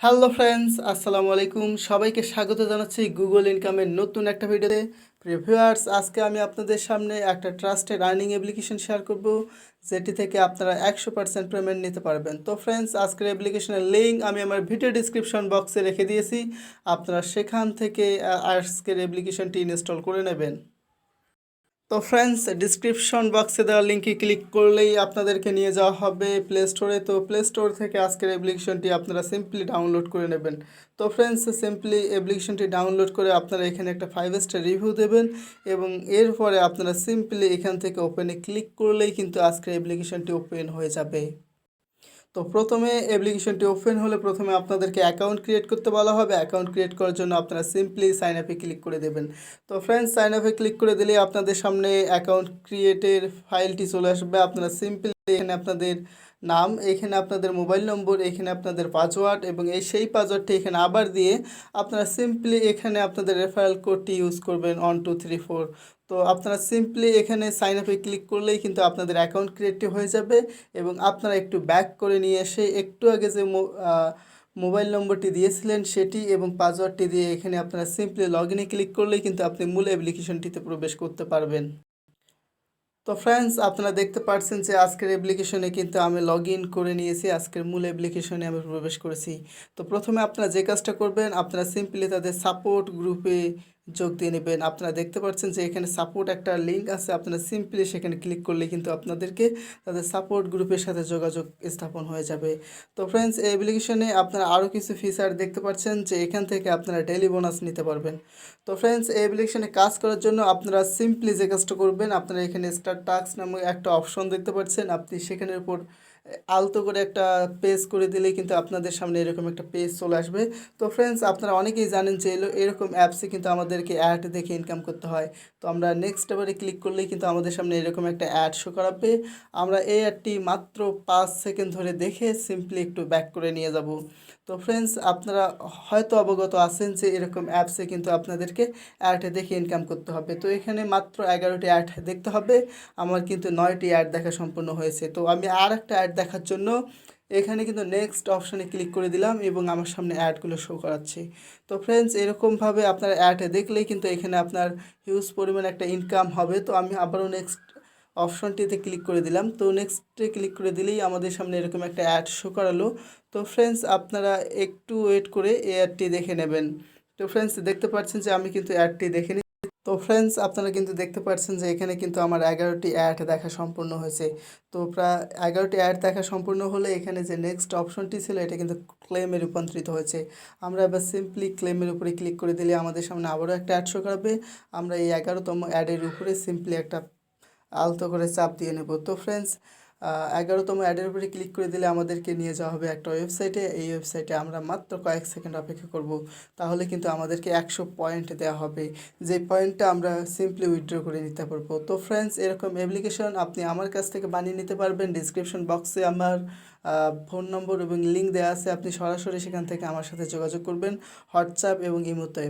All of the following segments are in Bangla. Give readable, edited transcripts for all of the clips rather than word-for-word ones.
হ্যালো ফ্রেন্ডস, আসসালামু আলাইকুম। সবাইকে স্বাগত জানাচ্ছি গুগল ইনকামের নতুন একটা ভিডিওতে। প্রিয় ভিউয়ার্স, আজকে আমি আপনাদের সামনে একটা ট্রাস্টেড আর্নিং অ্যাপ্লিকেশন শেয়ার করব, যেটি থেকে আপনারা 100% পেমেন্ট নিতে পারবেন। তো ফ্রেন্ডস, আজকের অ্যাপ্লিকেশনের লিঙ্ক আমি আমার ভিডিও ডিসক্রিপশন বক্সে রেখে দিয়েছি। আপনারা সেখান থেকে আজকের অ্যাপ্লিকেশনটি ইনস্টল করে নেবেন। তো ফ্রেন্ডস, ডিসক্রিপশন বক্সে দেওয়া লিঙ্কে ক্লিক করলেই আপনাদেরকে নিয়ে যাওয়া হবে প্লে স্টোরে। তো প্লে স্টোর থেকে আজকের অ্যাপ্লিকেশনটি আপনারা সিম্পলি ডাউনলোড করে নেবেন। তো ফ্রেন্ডস, সিম্পলি অ্যাপ্লিকেশনটি ডাউনলোড করে আপনারা এখানে একটা 5 স্টার রিভিউ দেবেন এবং এরপরে আপনারা সিম্পলি এখান থেকে ওপেনে ক্লিক করলেই কিন্তু আজকের অ্যাপ্লিকেশনটি ওপেন হয়ে যাবে। তো প্রথমে অ্যাপ্লিকেশনটি ওপেন হলে প্রথমে আপনাদেরকে অ্যাকাউন্ট ক্রিয়েট করতে বলা হবে। অ্যাকাউন্ট ক্রিয়েট করার জন্য আপনারা সিম্পলি সাইন আপে ক্লিক করে দেবেন। তো ফ্রেন্ডস, সাইন আপে ক্লিক করে দিলে আপনাদের সামনে অ্যাকাউন্ট ক্রিয়েটের ফাইলটি চলে আসবে। আপনারা সিম্পলি এখানে আপনাদের নাম, এখানে আপনাদের মোবাইল নম্বর, এখানে আপনাদের পাসওয়ার্ড এবং সেই পাসওয়ার্ডটি এখানে আবার দিয়ে আপনারা সিম্পলি এখানে আপনাদের রেফারেল কোডটি ইউজ করবেন 1234। তো আপনারা সিম্পলি এখানে সাইন আপে ক্লিক করলেই কিন্তু আপনাদের অ্যাকাউন্ট ক্রিয়েটটি হয়ে যাবে এবং আপনারা একটু ব্যাক করে নিয়ে এসে একটু আগে যে মোবাইল নম্বরটি দিয়েছিলেন সেটি এবং পাসওয়ার্ডটি দিয়ে এখানে আপনারা সিম্পলি লগ ইনে ক্লিক করলেই কিন্তু আপনি মূল অ্যাপ্লিকেশনটিতে প্রবেশ করতে পারবেন। তো ফ্রেন্ডস, আপনারা দেখতে পাচ্ছেন যে আজকের অ্যাপ্লিকেশনে কিন্তু আমি লগ ইন করে নিয়েছি। আজকের মূল অ্যাপ্লিকেশনে আমি প্রবেশ করেছি। তো প্রথমে আপনারা যে কাজটা করবেন, আপনারা সিম্পলি তাদের সাপোর্ট গ্রুপে যোগ দিয়ে নেবেন। আপনারা দেখতে পাচ্ছেন যে এখানে সাপোর্ট একটা লিঙ্ক আছে, আপনারা সিম্পলি সেখানে ক্লিক করলে কিন্তু আপনাদেরকে তাদের সাপোর্ট গ্রুপের সাথে যোগাযোগ স্থাপন হয়ে যাবে। তো ফ্রেন্ডস, এই অ্যাপ্লিকেশনে আপনারা আরও কিছু ফিচার দেখতে পাচ্ছেন যে এখান থেকে আপনারা ডেইলি বোনাস নিতে পারবেন। তো ফ্রেন্ডস, এই অ্যাপ্লিকেশনে কাজ করার জন্য আপনারা সিম্পলি যে কাজটা করবেন, আপনারা এখানে স্টার্ট টাস্ক নামে একটা অপশন দেখতে পাচ্ছেন। আপনি সেখানের উপর আলতো করে একটা পেজ করে দিলেই কিন্তু আপনাদের সামনে এরকম একটা পেজ চলে আসবে। তো ফ্রেন্ডস, আপনারা অনেকেই জানেন যে এরকম অ্যাপসে কিন্তু আমাদেরকে অ্যাড দেখে ইনকাম করতে হয়। তো আমরা নেক্সট এবারে ক্লিক করলেই কিন্তু আমাদের সামনে এরকম একটা অ্যাড শো করাবে। আমরা এই অ্যাডটি মাত্র 5 সেকেন্ড ধরে দেখে সিম্পলি একটু ব্যাক করে নিয়ে যাব। তো ফ্রেন্ডস, আপনারা হয়তো অবগত আছেন যে এরকম অ্যাপসে কিন্তু আপনাদেরকে অ্যাড দেখে ইনকাম করতে হবে। তো এখানে মাত্র 11টি অ্যাড দেখতে হবে। আমার কিন্তু 9টি অ্যাড দেখা সম্পূর্ণ হয়েছে। তো আমি আর একটা অ্যাড দেখার জন্য এখানে কিন্তু নেক্সট অপশানে ক্লিক করে দিলাম এবং আমার সামনে অ্যাডগুলো শো করাচ্ছে। তো ফ্রেন্ডস, এরকমভাবে আপনার অ্যাড দেখলেই কিন্তু এখানে আপনার হিউজ পরিমাণ একটা ইনকাম হবে। তো আমি আবারও নেক্সট অপশনটিতে ক্লিক করে দিলাম। তো নেক্সটে ক্লিক করে দিলেই আমাদের সামনে এরকম একটা অ্যাড শো করালো। তো ফ্রেন্ডস, আপনারা একটু ওয়েট করে এই অ্যাডটি দেখে নেবেন। তো ফ্রেন্ডস, দেখতে পাচ্ছেন যে আমি কিন্তু অ্যাডটি দেখে নিই। তো ফ্রেন্ডস, আপনারা কিন্তু দেখতে পাচ্ছেন যে এখানে কিন্তু আমার 11টি অ্যাড দেখা সম্পূর্ণ হয়েছে। তো প্রায় 11টি অ্যাড দেখা সম্পূর্ণ হলে এখানে যে নেক্সট অপশনটি ছিল এটা কিন্তু ক্লেমে রূপান্তরিত হয়েছে। আমরা এবার সিম্পলি ক্লেমের উপরে ক্লিক করে দিলে আমাদের সামনে আবারও একটা অ্যাড শো করাবে। আমরা এই 11তম অ্যাডের উপরে সিম্পলি একটা আলতো করে চাপ দিয়ে নেব। তো ফ্রেন্ডস, 11তম অ্যাডের উপরে ক্লিক করে দিলে আমাদেরকে নিয়ে যাওয়া হবে একটা ওয়েবসাইটে। এই ওয়েবসাইটে আমরা মাত্র কয়েক সেকেন্ড অপেক্ষা করব, তাহলে কিন্তু আমাদেরকে 100 পয়েন্ট দেওয়া হবে, যে পয়েন্টটা আমরা সিম্পলি উইথড্র করে নিতে পারবো। তো ফ্রেন্ডস, এরকম অ্যাপ্লিকেশন আপনি আমার কাছ থেকে বানিয়ে নিতে পারবেন। ডিসক্রিপশন বক্সে আমার ফোন নম্বর এবং লিঙ্ক দেওয়া আছে, আপনি সরাসরি সেখান থেকে আমার সাথে যোগাযোগ করবেন হোয়াটসঅ্যাপ এবং ইমোতে।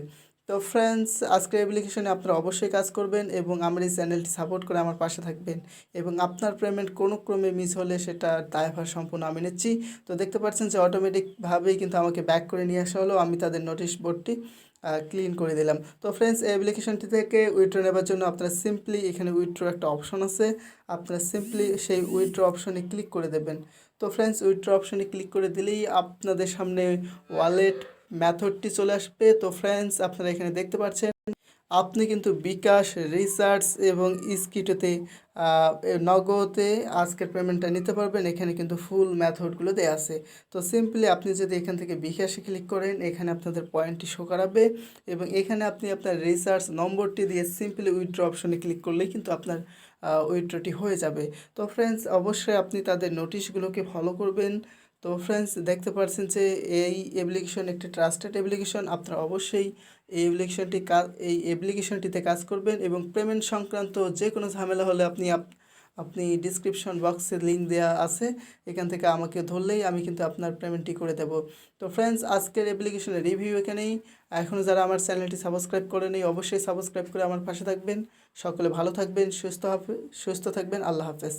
তো ফ্রেন্ডস, আজকের অ্যাপ্লিকেশনে আপনারা অবশ্যই কাজ করবেন এবং আমার এই চ্যানেলটি সাপোর্ট করে আমার পাশে থাকবেন এবং আপনার পেমেন্ট কোনো ক্রমে মিস হলে সেটা দায়ভার সম্পূর্ণ আমি নিচ্ছি। তো দেখতে পাচ্ছেন যে অটোমেটিকভাবেই কিন্তু আমাকে ব্যাক করে নিয়ে আসা হলো, আমি তাদের নোটিশ বোর্ডটি ক্লিন করে দিলাম। তো ফ্রেন্ডস, এই অ্যাপ্লিকেশনটি থেকে উইথড্র নেবার জন্য আপনারা সিম্পলি এখানে উইথড্র একটা অপশন আছে, আপনারা সিম্পলি সেই উইথড্র অপশনে ক্লিক করে দেবেন। তো ফ্রেন্ডস, উইথড্র অপশনে ক্লিক করে দিলেই আপনাদের সামনে ওয়ালেট মেথডটি চলে আসবে। তো ফ্রেন্ডস, আপনারা এখানে দেখতে পাচ্ছেন আপনি কিন্তু বিকাশ, রিচার্জ এবং স্কিটোতে নগদে আজকের পেমেন্টটা নিতে পারবেন। এখানে কিন্তু ফুল মেথডগুলো দেওয়া আছে। তো সিম্পলি আপনি যদি এখান থেকে বিকাশে ক্লিক করেন, এখানে আপনাদের পয়েন্টটি শো করাবে এবং এখানে আপনি আপনার রিচার্জ নম্বরটি দিয়ে সিম্পলি উইথড্র অপশনে ক্লিক করলেই কিন্তু আপনার উইথড্রটি হয়ে যাবে। তো ফ্রেন্ডস, অবশ্যই আপনি তাদের নোটিশগুলোকে ফলো করবেন। তো ফ্রেন্ডস, দেখতে পাচ্ছেন যে এই অ্যাপ্লিকেশন একটি ট্রাস্টেড অ্যাপ্লিকেশন। আপনারা অবশ্যই এই অ্যাপ্লিকেশনটিতে কাজ করবেন এবং পেমেন্ট সংক্রান্ত যে কোনো ঝামেলা হলে আপনি ডিসক্রিপশন বক্সে লিঙ্ক দেওয়া আছে, এখান থেকে আমাকে ধরলেই আমি কিন্তু আপনার পেমেন্টটি করে দেব। তো ফ্রেন্ডস, আজকের অ্যাপ্লিকেশনের রিভিউ এখানেই। এখনও যারা আমার চ্যানেলটি সাবস্ক্রাইব করেনি অবশ্যই সাবস্ক্রাইব করে আমার পাশে থাকবেন। সকলে ভালো থাকবেন, সুস্থ থাকবেন। আল্লাহ হাফেজ।